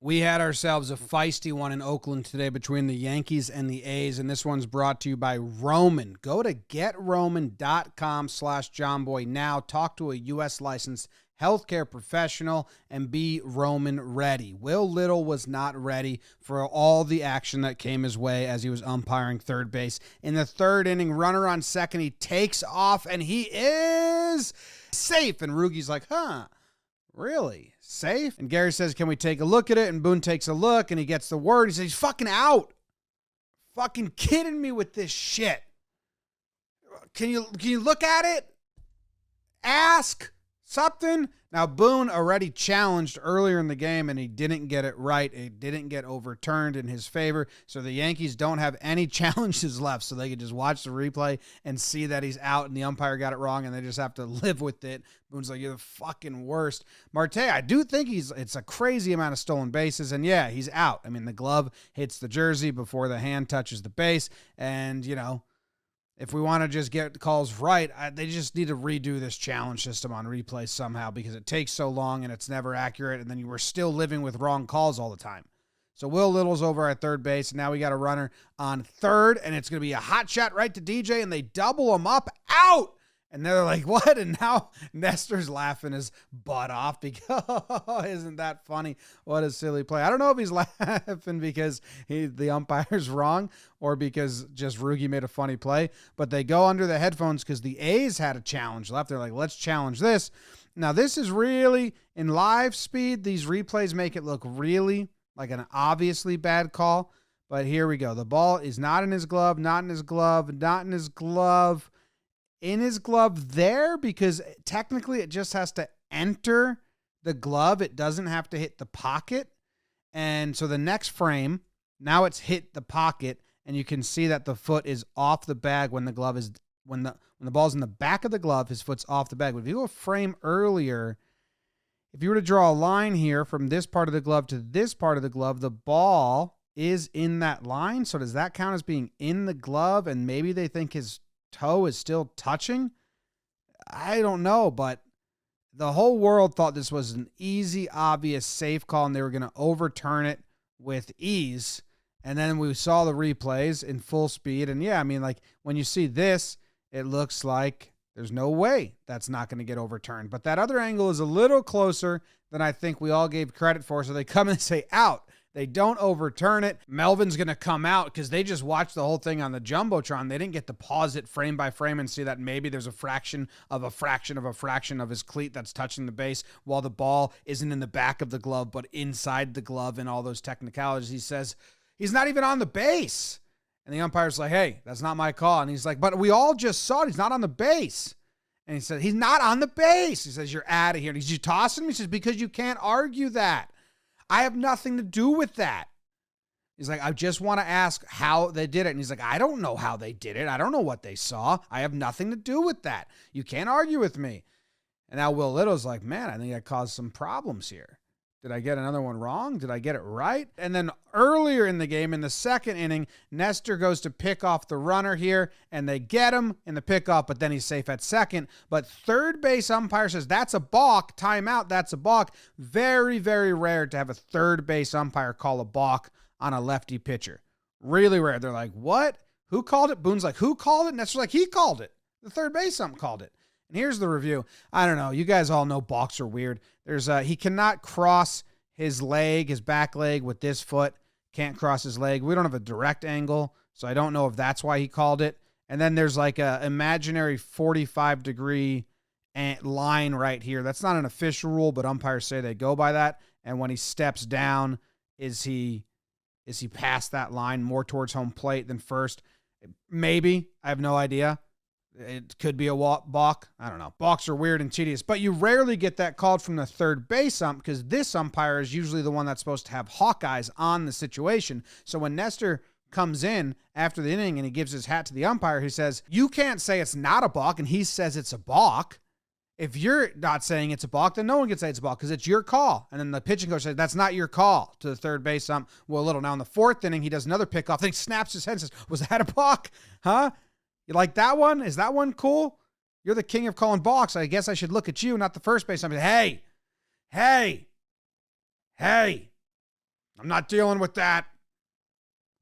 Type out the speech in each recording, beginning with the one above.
We had ourselves a feisty one in Oakland today between the Yankees and the A's, and this one's brought to you by Roman. Go to GetRoman.com/Jomboy now. Talk to a U.S. licensed healthcare professional and be Roman ready. Will Little was not ready for all the action that came his way as he was umpiring third base. In the third inning, runner on second, he takes off, and he is safe. And Rookie's like, really? Safe? And Gary says, can we take a look at it? And Boone takes a look, and he gets the word. He says, he's fucking out. Fucking kidding me with this shit. Can you look at it? Ask something. Now, Boone already challenged earlier in the game, and he didn't get it right. It didn't get overturned in his favor. So the Yankees don't have any challenges left, so they can just watch the replay and see that he's out, and the umpire got it wrong, and they just have to live with it. Boone's like, you're the fucking worst. Marte, I do think it's a crazy amount of stolen bases, and yeah, he's out. I mean, the glove hits the jersey before the hand touches the base, and, you know, if we want to just get calls right, they just need to redo this challenge system on replay somehow because it takes so long and it's never accurate, and then you were still living with wrong calls all the time. So Will Little's over at third base, and now we got a runner on third, and it's going to be a hot shot right to DJ, and they double him up, out! And they're like, what? And now Nestor's laughing his butt off because, isn't that funny? What a silly play. I don't know if he's laughing because the umpire's wrong or because just Rugi made a funny play, but they go under the headphones because the A's had a challenge left. They're like, let's challenge this. Now, this is really, in live speed, these replays make it look really like an obviously bad call, but here we go. The ball is not in his glove, not in his glove, not in his glove. In his glove there, because technically it just has to enter the glove. It doesn't have to hit the pocket. And so the next frame, now it's hit the pocket, and you can see that the foot is off the bag when the glove is when the ball's in the back of the glove, his foot's off the bag. But if you go a frame earlier, if you were to draw a line here from this part of the glove to this part of the glove, the ball is in that line. So does that count as being in the glove? And maybe they think his toe is still touching? I don't know, but the whole world thought this was an easy, obvious, safe call, and they were going to overturn it with ease. And then we saw the replays in full speed. And yeah, I mean, like when you see this, it looks like there's no way that's not going to get overturned. But that other angle is a little closer than I think we all gave credit for. So they come and say out. They don't overturn it. Melvin's going to come out because they just watched the whole thing on the Jumbotron. They didn't get to pause it frame by frame and see that maybe there's a fraction of a fraction of a fraction of his cleat that's touching the base while the ball isn't in the back of the glove but inside the glove and all those technicalities. He says, he's not even on the base. And the umpire's like, hey, that's not my call. And he's like, but we all just saw it. He's not on the base. And he said, he's not on the base. He says, you're out of here. And he's, you tossing me? He says, because you can't argue that. I have nothing to do with that. He's like, I just want to ask how they did it. And he's like, I don't know how they did it. I don't know what they saw. I have nothing to do with that. You can't argue with me. And now Will Little's like, man, I think I caused some problems here. Did I get another one wrong? Did I get it right? And then earlier in the game, in the second inning, Nestor goes to pick off the runner here, and they get him in the pickoff, but then he's safe at second. But third base umpire says, that's a balk, timeout, that's a balk. Very, very rare to have a third base umpire call a balk on a lefty pitcher. Really rare. They're like, what? Who called it? Boone's like, who called it? Nestor's like, he called it. The third base ump called it. And here's the review. I don't know. You guys all know balks are weird. He cannot cross his leg, his back leg with this foot. Can't cross his leg. We don't have a direct angle, so I don't know if that's why he called it. And then there's like a imaginary 45-degree line right here. That's not an official rule, but umpires say they go by that. And when he steps down, is he past that line more towards home plate than first? Maybe. I have no idea. It could be a balk. I don't know. Balks are weird and tedious, but you rarely get that called from the third base ump because this umpire is usually the one that's supposed to have hawkeyes on the situation. So when Nestor comes in after the inning and he gives his hat to the umpire, he says, you can't say it's not a balk, and he says it's a balk. If you're not saying it's a balk, then no one can say it's a balk because it's your call. And then the pitching coach says, that's not your call to the third base ump. Well, Little. Now in the fourth inning, he does another pickoff. Then he snaps his head and says, was that a balk? Huh? You like that one? Is that one cool? You're the king of calling balks. I guess I should look at you, not the first base. I'm like, hey, I'm not dealing with that.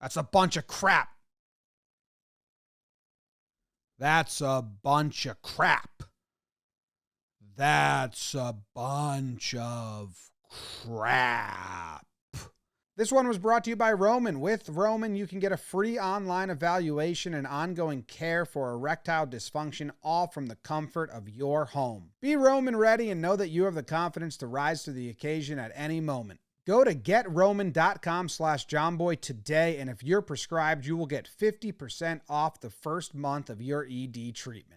That's a bunch of crap. That's a bunch of crap. That's a bunch of crap. This one was brought to you by Roman. With Roman, you can get a free online evaluation and ongoing care for erectile dysfunction, all from the comfort of your home. Be Roman ready and know that you have the confidence to rise to the occasion at any moment. Go to getroman.com/Jomboy today, and if you're prescribed, you will get 50% off the first month of your ED treatment.